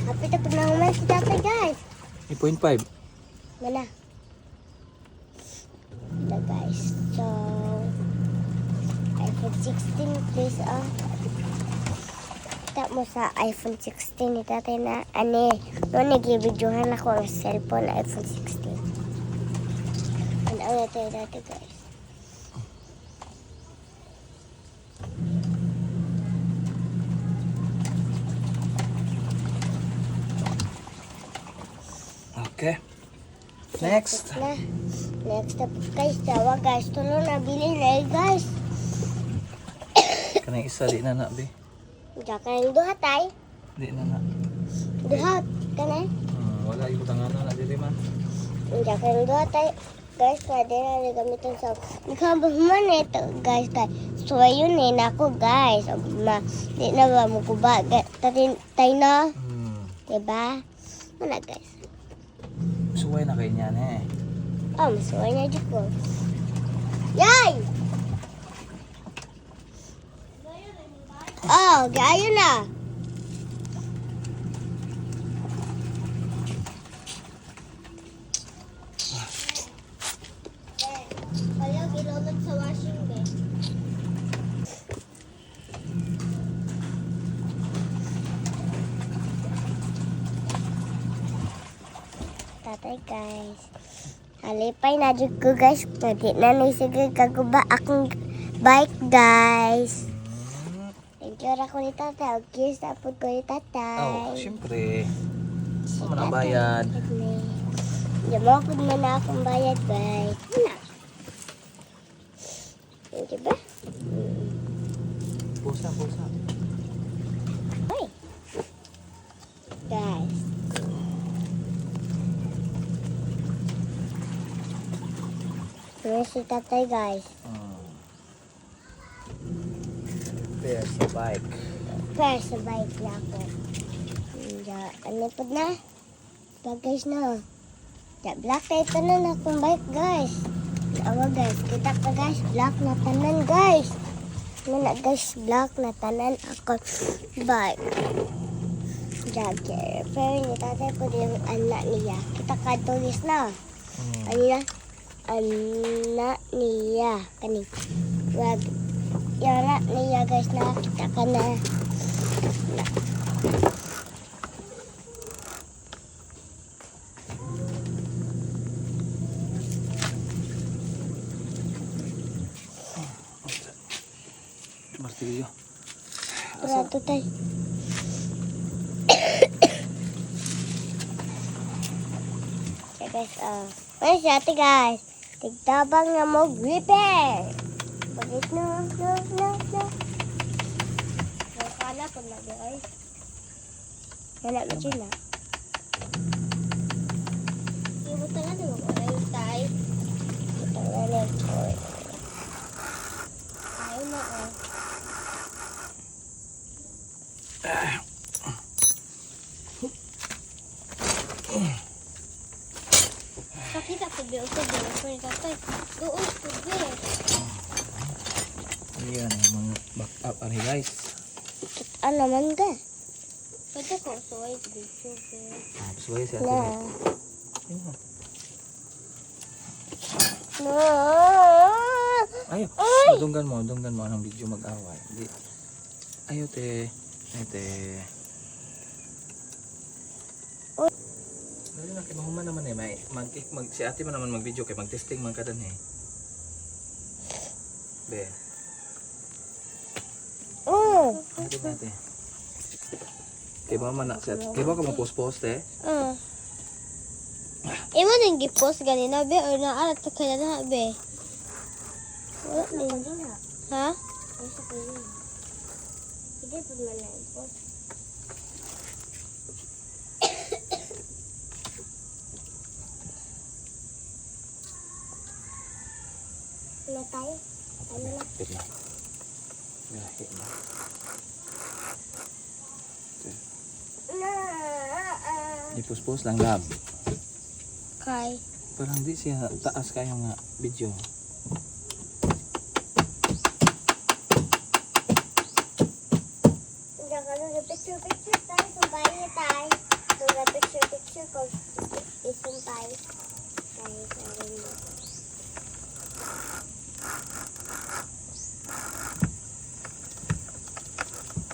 Kapit na pinahuman si tatay, guys. 3.5. Mana? Na, guys. So, iPhone 16, please, Kita mo sa iPhone 16 ni tatay na, noon nag-videohan ako ang cellphone na iPhone 16. Ano tayo dati, guys? Okay. Next. Next na po, guys. Tawa, guys. Tulong na bilhin na, guys. Kanang isa di na na be. Diyan ka ng duha, tay. Di na na. Duha, ka na. Wala yung tangano na diri man. Diyan ka ng duha, tay. Guys, pwede na gamitin sa... Nagkabahuman ito, guys. So, ayun na ako, guys. Di na ba mo kuba? Tay na. Diba? Wala, guys. Suway na kayo niyan eh. Masuway na dyan ko. Yay! Gayo na. Ayaw, ilolot sa washing day. Tatay, guys. Alipay na dyan ko, guys. Hindi na naisagay kaguba akong bike, guys. Thank you ako ni tatay. Okay, sapod ko ni tatay. Siyempre. Ano man ang bayad? Diyan mo ako naman na akong bayad, guys. Wala. Diba? Pusa. Ay. Guys. Ano si tatay, guys? There's the bike. First, sa bike na ako. Ano po na? Pag guys na. Black na ito na akong bike, guys. Awa, guys. Kita ka, guys. Black na tanan, guys. Ano guys? Black na tanan ako bike. Jagger. Pero ni tatay po yung anak niya. Kita ka, tulis na. Kanina. Anak niya. Kaning. Wag. Yung anak niya, guys, nakakita ka na. Martilyo. Perato tayo. Okay, guys, Ano si ate, guys? Tigtabang na mo, repair! Bagit na. Nakakala ko na, guys. Wala mo dyan, Ibutan na naman ko. Ayun, tay. Ibutan na naman ko. Ayun na, Sakit ako, Biyoso. Doon, Biyoso. Ayan, mga back up ani guys. Ano man ka? Pwede ko, suway, Biyoso. Suway siya. Ayo, dunggan mo anong video mag-away. Ayo te. Dali na kay mahuman naman may si ate man naman mag-video kay mag-testing man kadan Be. Ate ate. Kay ba man na si ate. Kay ba ka mo post Imo nang gi-post ganina, be, or naalat ka kaya na, be? Wala din. Ha? Hindi po man na i-post. Ano tayo? Ano na? Wait na. Hit na. Ipos-pos lang lab. Kay. Parang di siya taas kayo nga video. Tsaka nung picture tayo, kung bayi tayo. Nung picture ko,